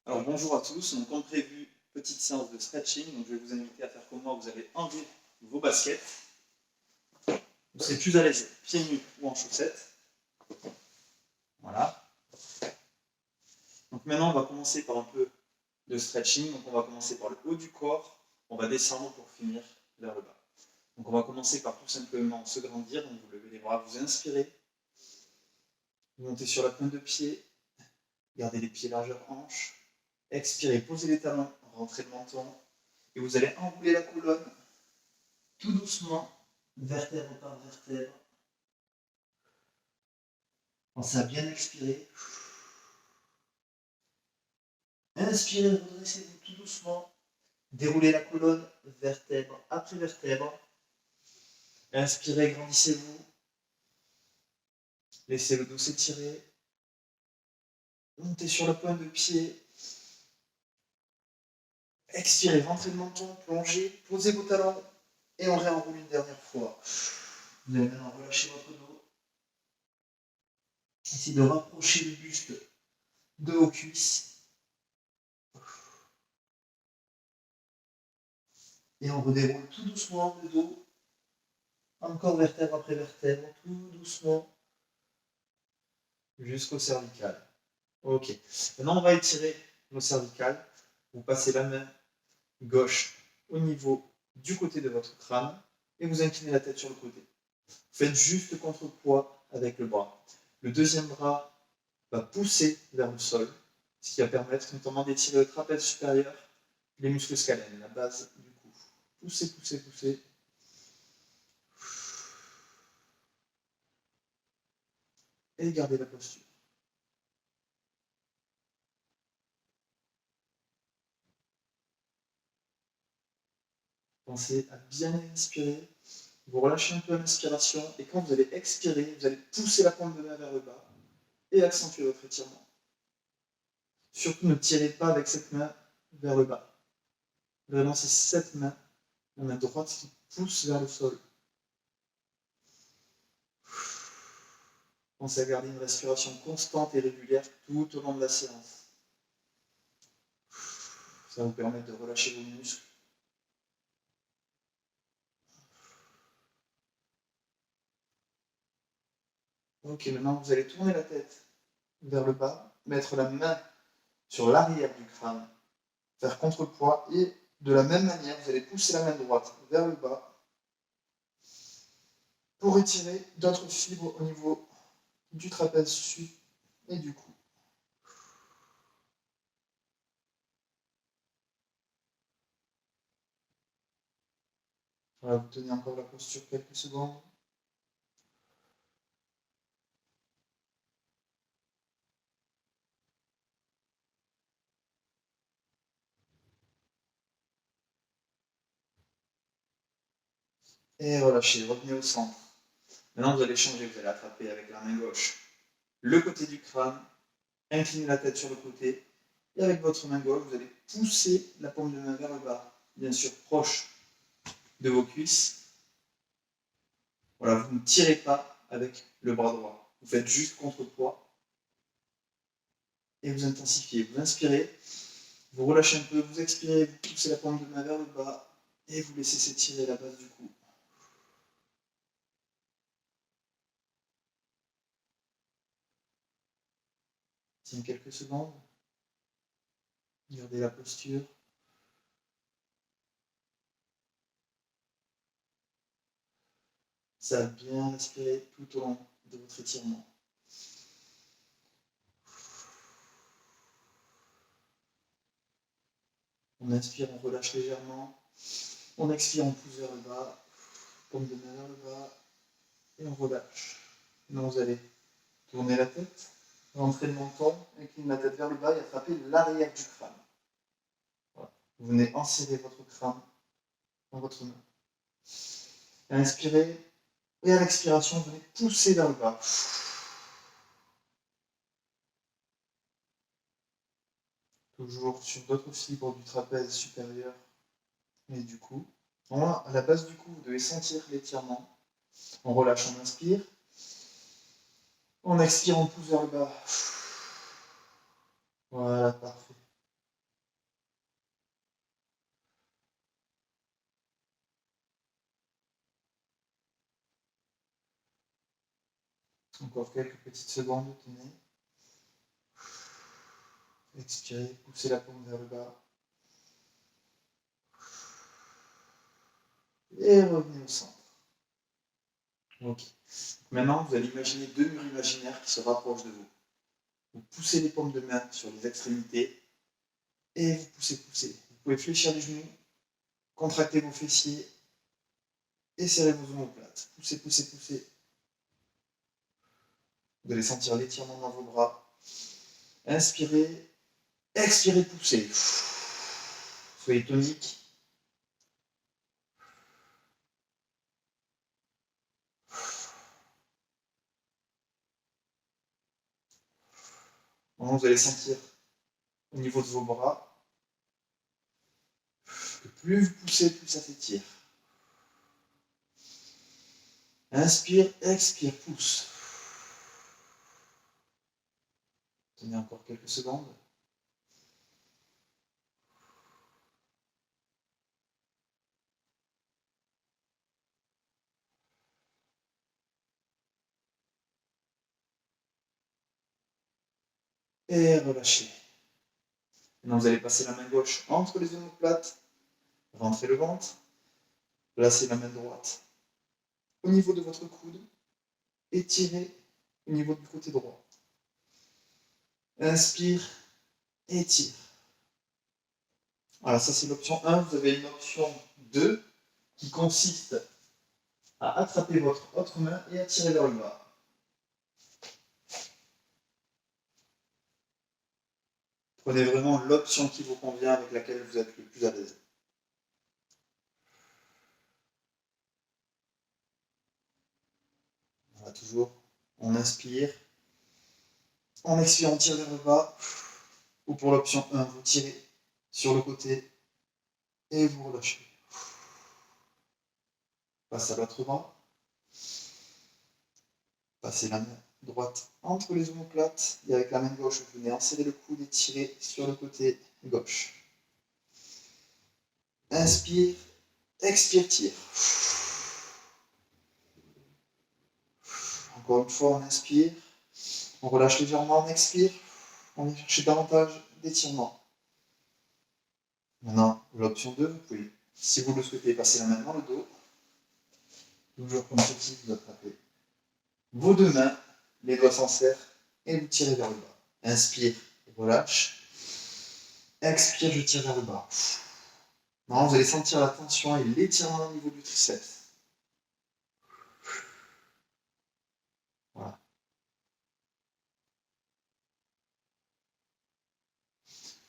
Alors bonjour à tous, donc comme prévu, petite séance de stretching, donc je vais vous inviter à faire comme moi, vous allez enlever vos baskets, vous serez plus à l'aise pieds nus ou en chaussettes, voilà. Donc maintenant on va commencer par un peu de stretching, donc on va commencer par le haut du corps, on va descendre pour finir vers le bas. Donc on va commencer par tout simplement se grandir, donc vous levez les bras, vous inspirez, vous montez sur la pointe de pied, gardez les pieds largeur hanche, expirez, posez les talons, rentrez le menton, et vous allez enrouler la colonne tout doucement, vertèbre par vertèbre. Pensez à bien expirer. Inspirez, redressez-vous tout doucement. Déroulez la colonne, vertèbre après vertèbre. Inspirez, grandissez-vous. Laissez le dos s'étirer. Montez sur la pointe de pied. Expirez, rentrez le menton, plongez, posez vos talons et on réenroule une dernière fois. Vous allez maintenant relâcher votre dos. Essayez de rapprocher le buste de vos cuisses. Et on redéroule tout doucement le dos. Encore vertèbre après vertèbre, tout doucement. Jusqu'au cervical. Ok. Maintenant, on va étirer nos cervicales. Vous passez la main gauche au niveau du côté de votre crâne et vous inclinez la tête sur le côté. Faites juste contrepoids avec le bras. Le deuxième bras va pousser vers le sol, ce qui va permettre notamment d'étirer le trapèze supérieur, les muscles scalènes, la base du cou. Poussez, poussez, poussez. Et gardez la posture. Pensez à bien inspirer. Vous relâchez un peu à l'inspiration et quand vous allez expirer, vous allez pousser la paume de main vers le bas et accentuer votre étirement. Surtout ne tirez pas avec cette main vers le bas. Vraiment, c'est cette main, la main droite qui pousse vers le sol. Pensez à garder une respiration constante et régulière tout au long de la séance. Ça va vous permettre de relâcher vos muscles. Ok, maintenant vous allez tourner la tête vers le bas, mettre la main sur l'arrière du crâne, faire contrepoids et de la même manière, vous allez pousser la main droite vers le bas pour étirer d'autres fibres au niveau du trapèze sup et du cou. Voilà, vous tenez encore la posture quelques secondes. Et relâchez, revenez au centre. Maintenant, vous allez changer, vous allez attraper avec la main gauche le côté du crâne, inclinez la tête sur le côté, et avec votre main gauche, vous allez pousser la paume de main vers le bas, bien sûr proche de vos cuisses. Voilà, vous ne tirez pas avec le bras droit, vous faites juste contrepoids, et vous intensifiez. Vous inspirez, vous relâchez un peu, vous expirez, vous poussez la paume de main vers le bas, et vous laissez s'étirer la base du cou. Tiens quelques secondes. Gardez la posture. Ça va bien respirer tout au long de votre étirement. On inspire, on relâche légèrement. On expire, on pousse vers le bas. Paume de main vers le bas. Et on relâche. Maintenant, vous allez tourner la tête, rentrer le menton, incliner la tête vers le bas et attraper l'arrière du crâne. Voilà. Vous venez enserrer votre crâne dans votre main. Inspirez. Et à l'expiration, vous venez pousser vers le bas. Toujours sur d'autres fibres du trapèze supérieur et du cou. À la base du cou, vous devez sentir l'étirement. On relâche, on inspire. On expire, on pousse vers le bas. Voilà, parfait. Encore quelques petites secondes, tenez. Expirez, poussez la paume vers le bas. Et revenez au centre. Ok. Maintenant, vous allez imaginer deux murs imaginaires qui se rapprochent de vous. Vous poussez les paumes de main sur les extrémités et vous poussez. Vous pouvez fléchir les genoux, contracter vos fessiers et serrer vos omoplates. Poussez. Vous allez sentir l'étirement dans vos bras. Inspirez, expirez, poussez. Soyez tonique. Maintenant, vous allez sentir au niveau de vos bras que plus vous poussez, plus ça s'étire. Inspire, expire, pousse. Tenez encore quelques secondes. Et relâchez. Maintenant, vous allez passer la main gauche entre les omoplates, rentrez le ventre, placez la main droite au niveau de votre coude, étirez au niveau du côté droit. Inspire, étire. Voilà, ça c'est l'option 1. Vous avez une option 2 qui consiste à attraper votre autre main et à tirer vers le bas. Prenez vraiment l'option qui vous convient, avec laquelle vous êtes le plus à l'aise. Voilà, toujours, on inspire. En expirant, on tire vers le bas. Ou pour l'option 1, vous tirez sur le côté et vous relâchez. Passe à l'autre bras. Passez la main droite entre les omoplates et avec la main gauche, vous venez enserrer le coude et tirer sur le côté gauche. Inspire, expire, tire. Encore une fois, on inspire, on relâche légèrement, on expire, on vient chercher davantage d'étirement. Maintenant, l'option 2, vous pouvez, si vous le souhaitez, passer la main dans le dos. Toujours comme ceci, vous attrapez vos deux mains, les doigts s'en serrent et vous tirez vers le bas. Inspire, relâche. Expire, je tire vers le bas. Maintenant, vous allez sentir la tension et l'étirement au niveau du triceps. Voilà.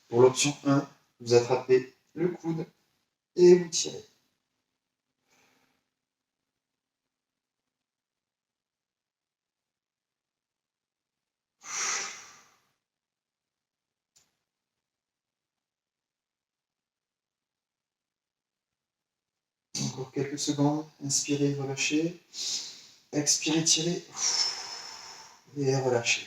Pour l'option 1, vous attrapez le coude et vous tirez. Encore quelques secondes. Inspirez, relâchez. Expirez, tirez. Et relâchez.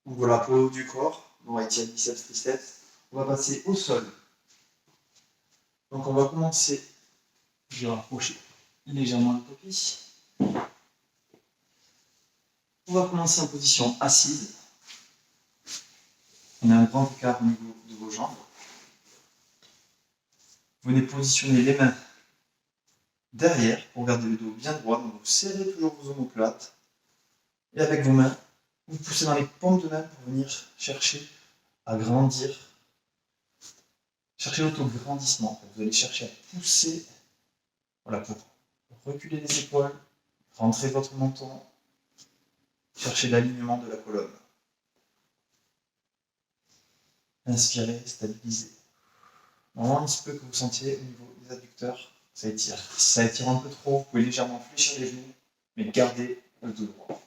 Donc voilà, pour le haut du corps, on va étirer biceps, triceps. On va passer au sol. Donc on va commencer. Je vais rapprocher légèrement le tapis. On va commencer en position assise. On a un grand écart au niveau de vos jambes. Vous venez positionner les mains derrière pour garder le dos bien droit. Donc vous serrez toujours vos omoplates. Et avec vos mains, vous poussez dans les paumes de main pour venir chercher à grandir. Cherchez l'autograndissement. Vous allez chercher à pousser, voilà, pour reculer les épaules, rentrer votre menton, chercher l'alignement de la colonne. Inspirez, stabilisez. Normalement, il se peut que vous sentiez au niveau des adducteurs, ça étire. Si ça étire un peu trop, vous pouvez légèrement fléchir les genoux, mais gardez le dos droit.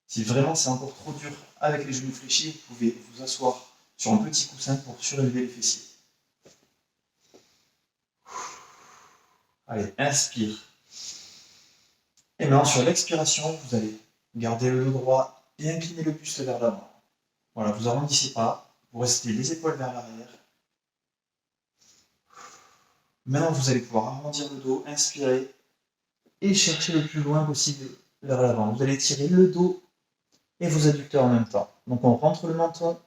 Si vraiment c'est encore trop dur avec les genoux fléchis, vous pouvez vous asseoir sur un petit coussin pour surélever les fessiers. Allez, inspire. Et maintenant, sur l'expiration, vous allez garder le dos droit et incliner le buste vers l'avant. Voilà, vous arrondissez pas, vous restez les épaules vers l'arrière. Maintenant, vous allez pouvoir arrondir le dos, inspirer et chercher le plus loin possible vers l'avant. Vous allez tirer le dos et vos adducteurs en même temps. Donc on rentre le menton,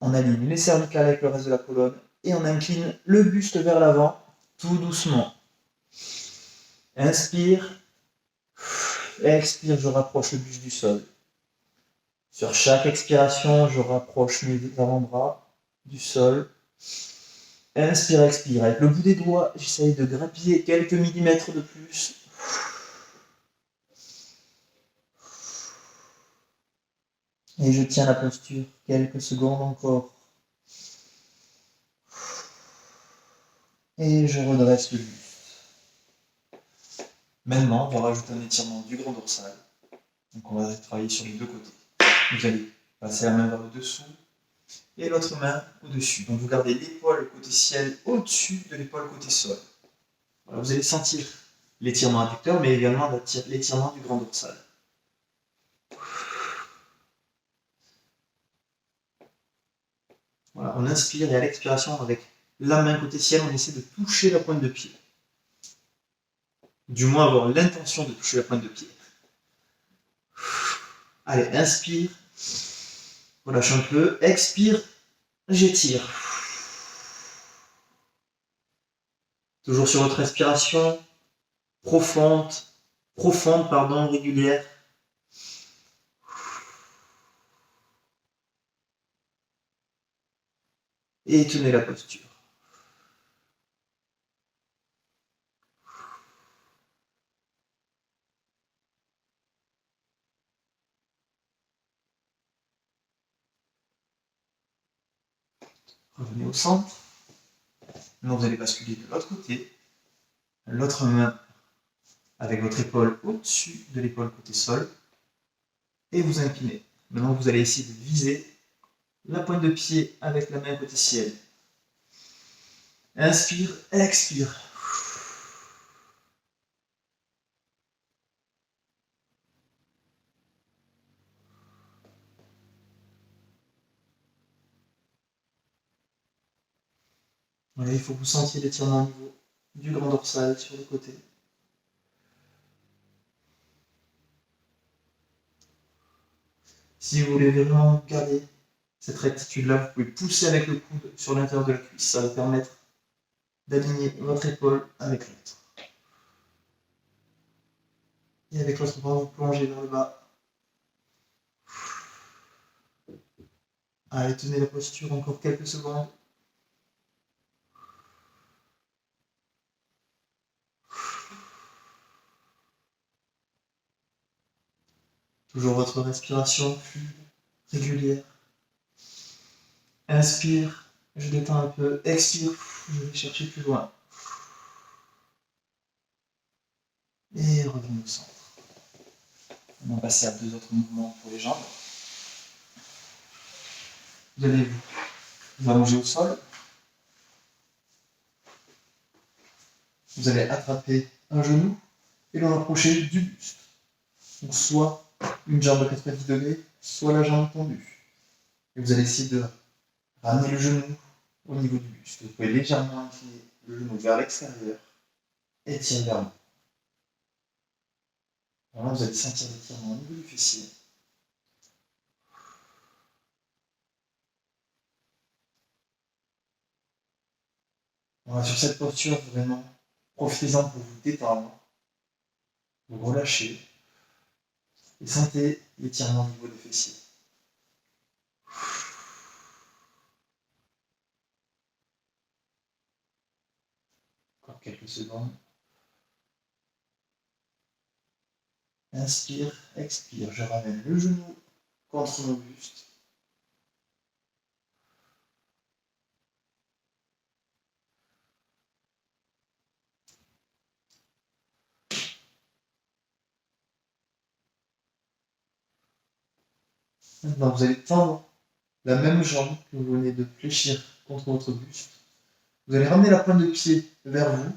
on aligne les cervicales avec le reste de la colonne et on incline le buste vers l'avant, tout doucement. Inspire, expire, je rapproche le buste du sol. Sur chaque expiration, je rapproche mes avant-bras du sol. Inspire, expire. Avec le bout des doigts, j'essaye de grappiller quelques millimètres de plus. Et je tiens la posture quelques secondes encore. Et je redresse le buste. Maintenant, on va rajouter un étirement du grand dorsal. Donc on va travailler sur les deux côtés. Vous allez passer la main vers le dessous et l'autre main au-dessus. Donc vous gardez l'épaule côté ciel au-dessus de l'épaule côté sol. Voilà, vous allez sentir l'étirement adducteur, mais également l'étirement du grand dorsal. Voilà, on inspire et à l'expiration, avec la main côté ciel, on essaie de toucher la pointe de pied. Du moins avoir l'intention de toucher la pointe de pied. Allez, inspire, relâche un peu, expire, j'étire. Toujours sur votre respiration, profonde, régulière. Et tenez la posture. Revenez au centre. Maintenant, vous allez basculer de l'autre côté. L'autre main avec votre épaule au-dessus de l'épaule côté sol. Et vous inclinez. Maintenant, vous allez essayer de viser la pointe de pied avec la main côté ciel. Inspire, expire. Voilà, il faut que vous sentiez l'étirement au niveau du grand dorsal sur le côté. Si vous voulez vraiment garder cette rectitude-là, vous pouvez pousser avec le coude sur l'intérieur de la cuisse. Ça va permettre d'aligner votre épaule avec l'autre. Et avec l'autre bras, vous plongez vers le bas. Allez, tenez la posture encore quelques secondes. Toujours votre respiration fluide, régulière. Inspire, je détends un peu. Expire, je vais chercher plus loin. Et revenez au centre. On va passer à deux autres mouvements pour les jambes. Vous allez vous allonger au sol. Vous allez attraper un genou et le rapprocher du buste. Donc soit une jambe à 90 degrés, soit la jambe tendue. Et vous allez essayer de ramener le genou au niveau du buste. Vous pouvez légèrement incliner le genou vers l'extérieur et tirer vers le haut. Voilà, vous allez sentir l'étirement au niveau du fessier. Voilà, sur cette posture, vraiment, profitez-en pour vous détendre, vous relâcher et sentez l'étirement au niveau des fessiers. Encore quelques secondes. Inspire, expire, je ramène le genou contre mon buste. Maintenant, vous allez tendre la même jambe que vous venez de fléchir contre votre buste. Vous allez ramener la pointe de pied vers vous.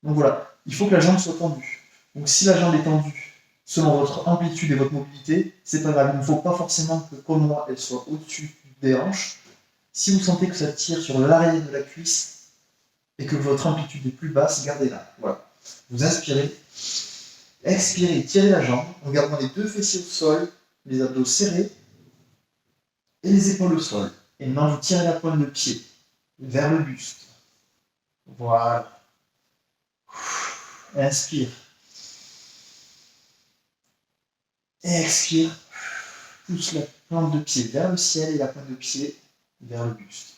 Donc voilà, il faut que la jambe soit tendue. Donc si la jambe est tendue, selon votre amplitude et votre mobilité, c'est pas grave. Il ne faut pas forcément que, comme moi, elle soit au-dessus des hanches. Si vous sentez que ça tire sur l'arrière de la cuisse, et que votre amplitude est plus basse, gardez-la. Voilà. Vous inspirez, expirez, tirez la jambe en gardant les deux fessiers au sol, les abdos serrés et les épaules au sol. Et maintenant, vous tirez la pointe de pied vers le buste. Voilà. Inspire. Expire. Pousse la plante de pied vers le ciel et la pointe de pied vers le buste.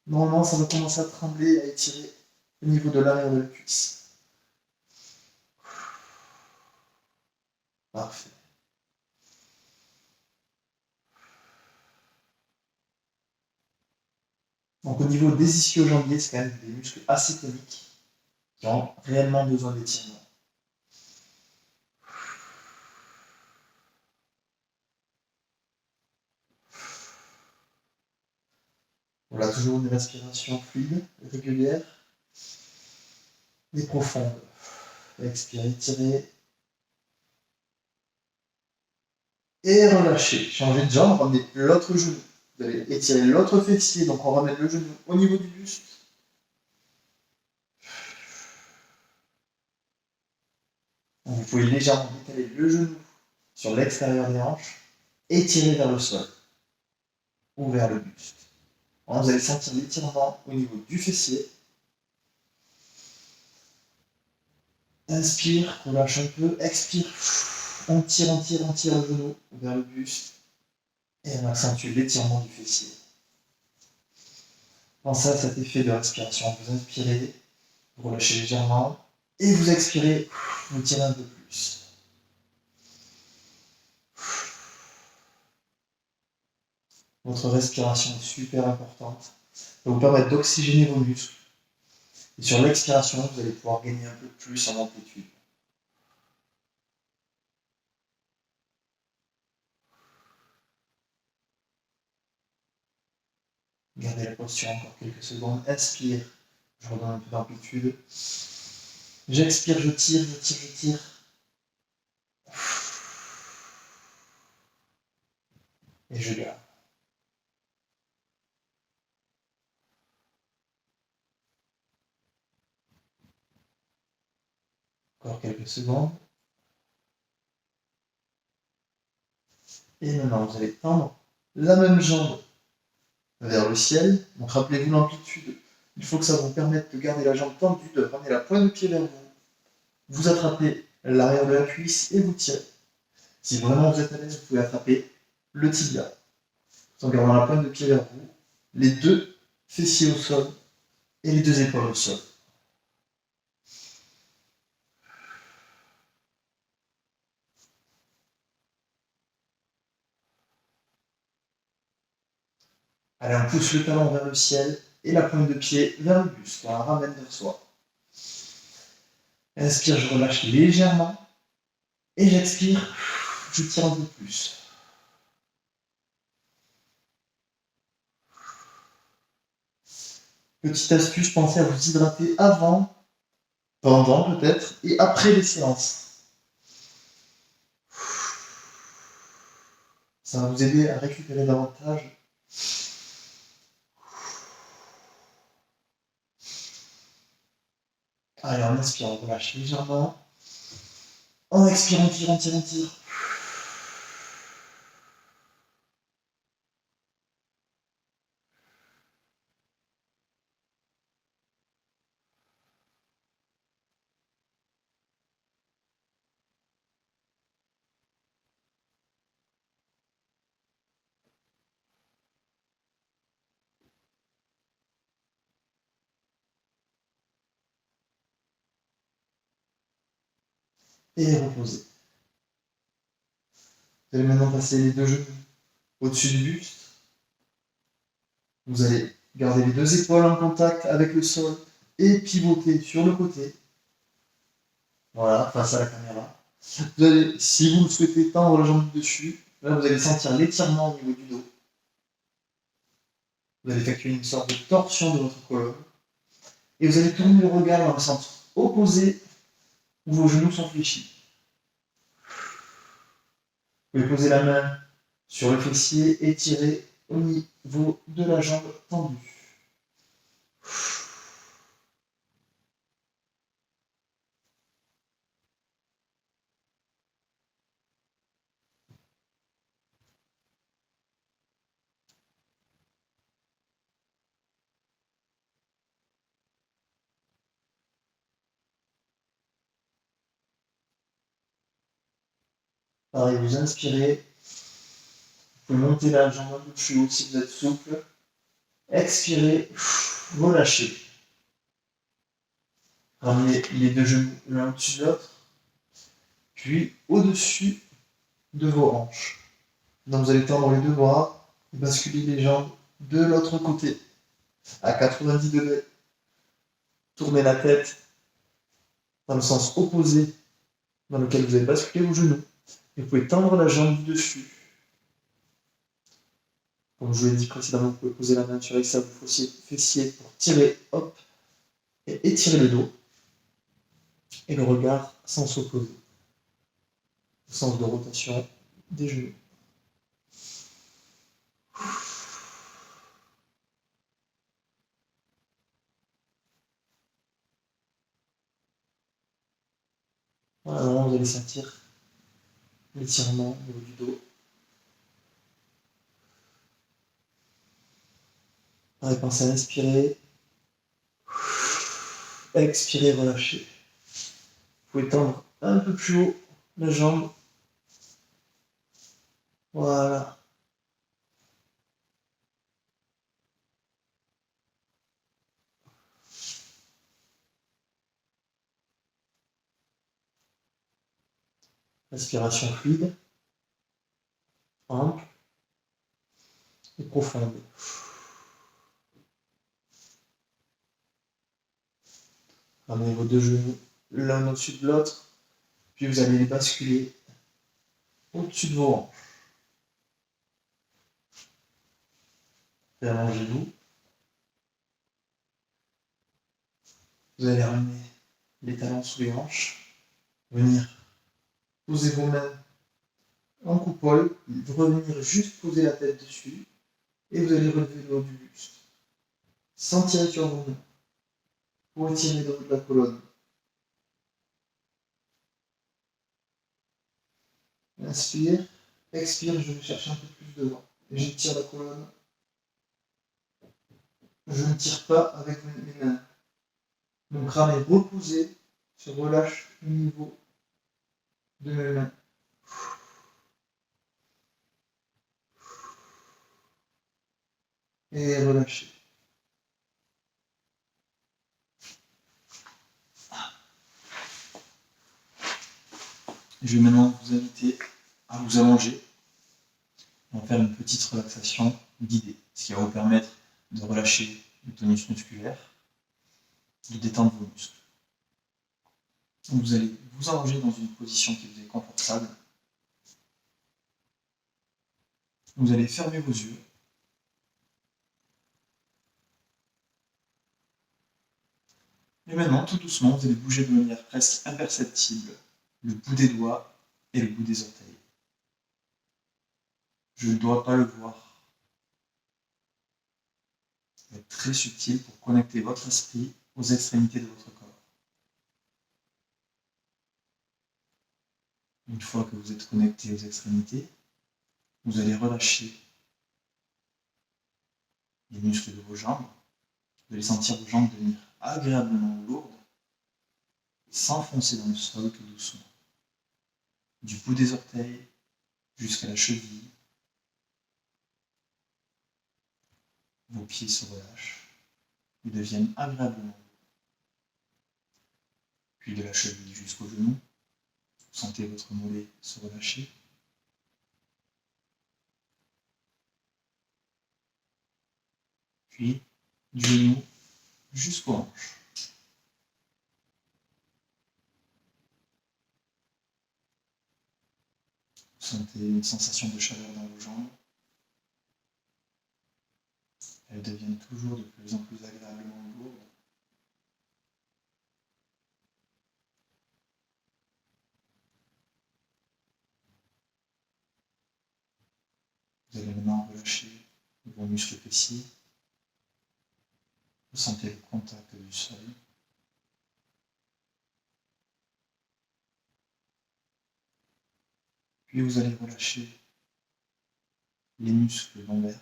Normalement, ça va commencer à trembler, à étirer au niveau de l'arrière de la cuisse. Parfait. Donc au niveau des ischio-jambiers, c'est quand même des muscles assez toniques qui ont réellement besoin d'étirement. Voilà, toujours une respiration fluide, régulière et profonde. Expirez, tirez. Et relâchez. Changez de jambe, ramenez l'autre genou. Vous allez étirer l'autre fessier, donc on ramène le genou au niveau du buste. Vous pouvez légèrement décaler le genou sur l'extérieur des hanches et tirer vers le sol ou vers le buste. Vous allez sentir l'étirement au niveau du fessier. Inspire, relâche un peu, expire. On tire le genou vers le buste et on accentue l'étirement du fessier. Pensez à cet effet de respiration. Vous inspirez, vous relâchez légèrement et vous expirez, vous tirez un peu plus. Votre respiration est super importante. Ça va vous permettre d'oxygéner vos muscles. Et sur l'expiration, vous allez pouvoir gagner un peu plus en amplitude. Gardez la posture encore quelques secondes. Inspire, je redonne un peu d'amplitude. J'expire, je tire, je tire, je tire. Et je garde. Encore quelques secondes. Et maintenant, vous allez tendre la même jambe vers le ciel. Donc rappelez-vous l'amplitude. Il faut que ça vous permette de garder la jambe tendue, de ramener la pointe de pied vers vous. Vous attrapez l'arrière de la cuisse et vous tirez. Si vraiment vous êtes à l'aise, vous pouvez attraper le tibia. Tout en gardant la pointe de pied vers vous, les deux fessiers au sol et les deux épaules au sol. Allez, on pousse le talon vers le ciel et la pointe de pied vers le buste. On la ramène vers soi. Inspire, je relâche légèrement. Et j'expire, je tire un peu plus. Petite astuce, pensez à vous hydrater avant, pendant peut-être, et après les séances. Ça va vous aider à récupérer davantage. Allez, on inspire, on relâche légèrement. On expire, on tire, on tire, on tire. Et reposez. Vous allez maintenant passer les deux genoux au-dessus du buste. Vous allez garder les deux épaules en contact avec le sol et pivoter sur le côté. Voilà, face à la caméra. Vous allez, si vous le souhaitez, tendre la jambe du dessus. Là, vous allez sentir l'étirement au niveau du dos. Vous allez effectuer une sorte de torsion de votre colonne. Et vous allez tourner le regard dans le sens opposé où vos genoux sont fléchis. Vous pouvez poser la main sur le fessier et tirer au niveau de la jambe tendue. Pareil, vous inspirez. Vous pouvez monter la jambe un peu plus haut si vous êtes souple. Expirez, relâchez. Ramenez les deux genoux l'un au-dessus de l'autre, puis au-dessus de vos hanches. Donc vous allez tendre les deux bras et basculer les jambes de l'autre côté à 90 degrés. Tournez la tête dans le sens opposé dans lequel vous avez basculé vos genoux. Et vous pouvez tendre la jambe du dessus. Comme je vous l'ai dit précédemment, vous pouvez poser la main sur l'extérieur du fessier pour tirer, hop, et étirer le dos. Et le regard sens opposé, au sens de rotation des genoux. Voilà, vous allez sentir l'étirement au niveau du dos. Allez, pensez à inspirer. Expirez, relâchez. Vous pouvez tendre un peu plus haut la jambe. Voilà. Respiration fluide, ample et profonde. Ramenez vos deux genoux l'un au-dessus de l'autre, puis vous allez les basculer au-dessus de vos hanches. Allongez-vous. Vous allez ramener les talons sous les hanches, venir poser vos mains en coupole, revenir juste poser la tête dessus, et vous allez relever le haut du buste. Sans tirer sur vos mains, pour étirer le haut de la colonne. Inspire, expire, je vais chercher un peu plus devant. Et j'étire la colonne. Je ne tire pas avec mes mains. Mon crâne est reposé, je relâche au niveau de mes mains. Et relâchez. Je vais maintenant vous inviter à vous allonger. On va faire une petite relaxation guidée, ce qui va vous permettre de relâcher le tonus musculaire, de détendre vos muscles. Donc vous allez vous allonger dans une position qui vous est confortable. Vous allez fermer vos yeux. Et maintenant, tout doucement, vous allez bouger de manière presque imperceptible le bout des doigts et le bout des orteils. Je ne dois pas le voir. Il va être très subtil pour connecter votre esprit aux extrémités de votre corps. Une fois que vous êtes connecté aux extrémités, vous allez relâcher les muscles de vos jambes. Vous allez sentir vos jambes devenir agréablement lourdes, s'enfoncer dans le sol tout doucement. Du bout des orteils jusqu'à la cheville, vos pieds se relâchent et deviennent agréablement lourds. Puis de la cheville jusqu'au genou, vous sentez votre mollet se relâcher. Puis du genou jusqu'aux hanches. Vous sentez une sensation de chaleur dans vos jambes. Elles deviennent toujours de plus en plus agréablement lourdes. Vous allez maintenant relâcher vos muscles fessiers. Vous sentez le contact du sol. Puis vous allez relâcher les muscles lombaires.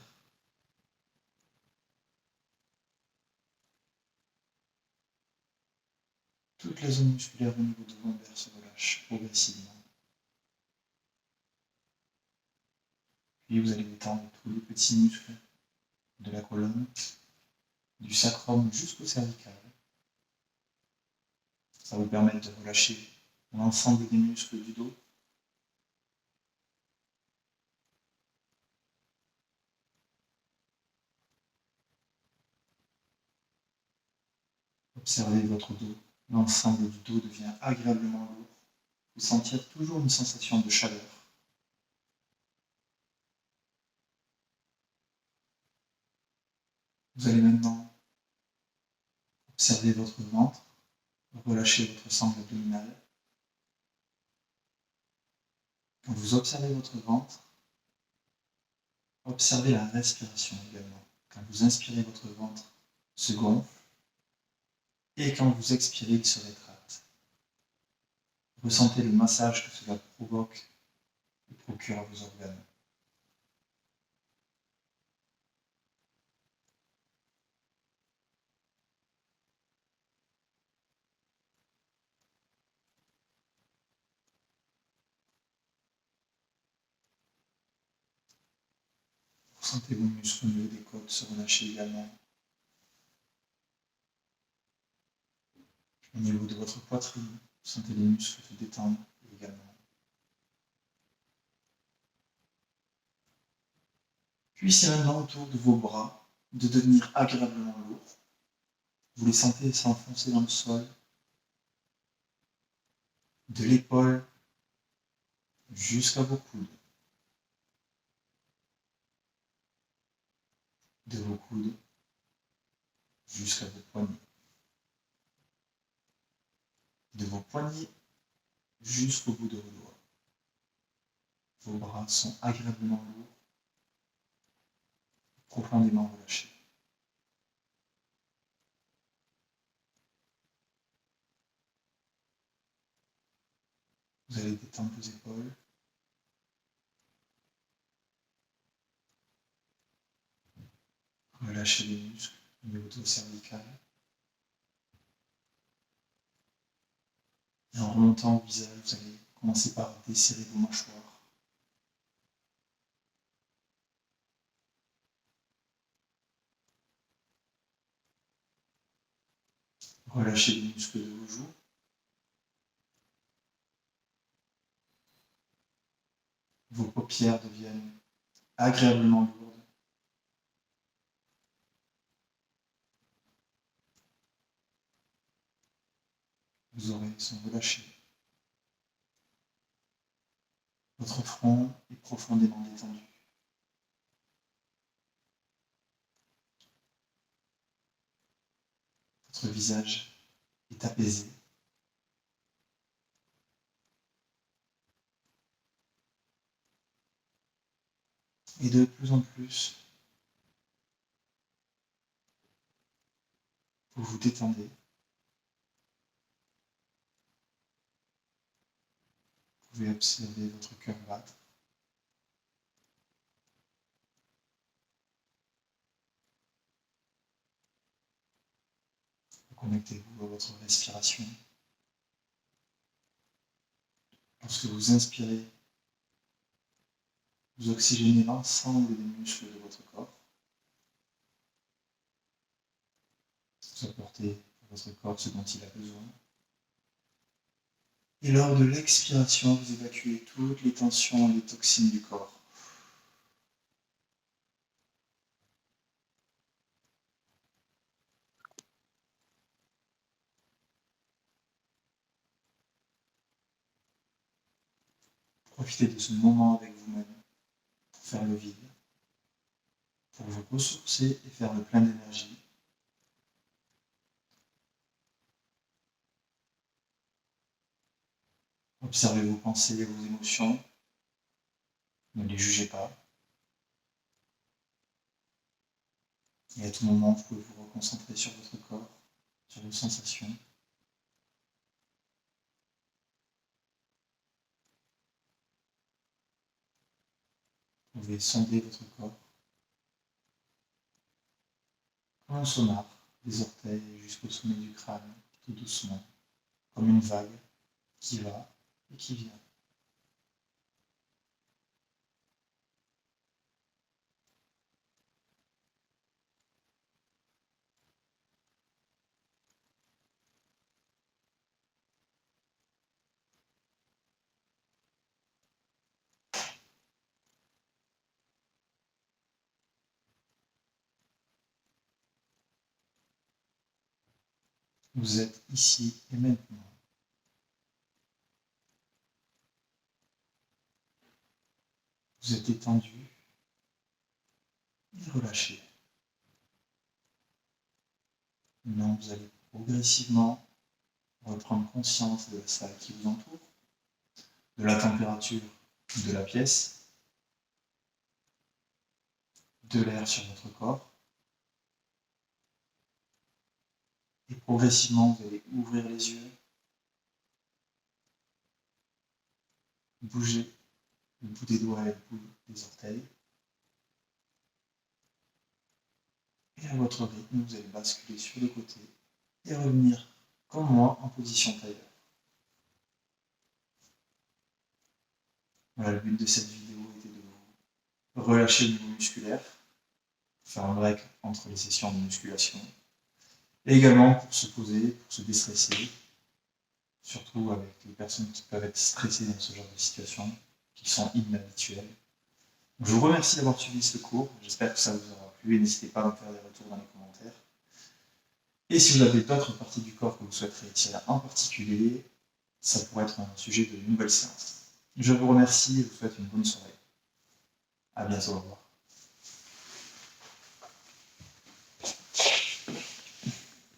Toute la zone musculaire au niveau de lombaire se relâche progressivement. Puis vous allez détendre tous les petits muscles de la colonne, du sacrum jusqu'au cervical. Ça va vous permettre de relâcher l'ensemble des muscles du dos. Observez votre dos. L'ensemble du dos devient agréablement lourd. Vous sentirez toujours une sensation de chaleur. Vous allez maintenant observer votre ventre, relâcher votre sangle abdominale. Quand vous observez votre ventre, observez la respiration également. Quand vous inspirez, votre ventre se gonfle et quand vous expirez, il se rétracte. Ressentez le massage que cela provoque et procure à vos organes. Ressentez vos muscles au niveau des côtes se relâcher également. Au niveau de votre poitrine, sentez les muscles se détendre également. Puis c'est maintenant au tour de vos bras de devenir agréablement lourds. Vous les sentez s'enfoncer dans le sol, de l'épaule jusqu'à vos coudes, de vos coudes jusqu'à vos poignets, de vos poignets jusqu'au bout de vos doigts. Vos bras sont agréablement lourds, profondément relâchés. Vous allez détendre vos épaules. Relâchez les muscles au niveau de vos cervicales. Et en remontant au visage, vous allez commencer par desserrer vos mâchoires. Relâchez les muscles de vos joues. Vos paupières deviennent agréablement lourdes. Vos oreilles sont relâchées. Votre front est profondément détendu. Votre visage est apaisé. Et de plus en plus, vous vous détendez. Vous pouvez observer votre cœur battre. Connectez-vous à votre respiration. Lorsque vous inspirez, vous oxygénez l'ensemble des muscles de votre corps. Vous apportez à votre corps ce dont il a besoin. Et lors de l'expiration, vous évacuez toutes les tensions et les toxines du corps. Profitez de ce moment avec vous-même pour faire le vide, pour vous ressourcer et faire le plein d'énergie. Observez vos pensées et vos émotions. Ne les jugez pas. Et à tout moment, vous pouvez vous reconcentrer sur votre corps, sur vos sensations. Vous pouvez sonder votre corps comme un sonar, des orteils jusqu'au sommet du crâne, tout doucement, comme une vague qui va et qui vient. Vous êtes ici et maintenant. Vous êtes étendu et relâché. Maintenant, vous allez progressivement reprendre conscience de la salle qui vous entoure, de la température de la pièce, de l'air sur votre corps. Et progressivement, vous allez ouvrir les yeux, bouger le bout des doigts et le bout des orteils. Et à votre rythme, vous allez basculer sur le côté et revenir, comme moi, en position tailleur. Voilà, le but de cette vidéo était de vous relâcher au niveau musculaire, faire un break entre les sessions de musculation, et également pour se poser, pour se déstresser, surtout avec les personnes qui peuvent être stressées dans ce genre de situation, qui sont inhabituelles. Je vous remercie d'avoir suivi ce cours, j'espère que ça vous aura plu et n'hésitez pas à me faire des retours dans les commentaires. Et si vous avez d'autres parties du corps que vous souhaiterez tirer en particulier, ça pourrait être un sujet de nouvelle séance. Je vous remercie et vous souhaite une bonne soirée. À bientôt, au revoir.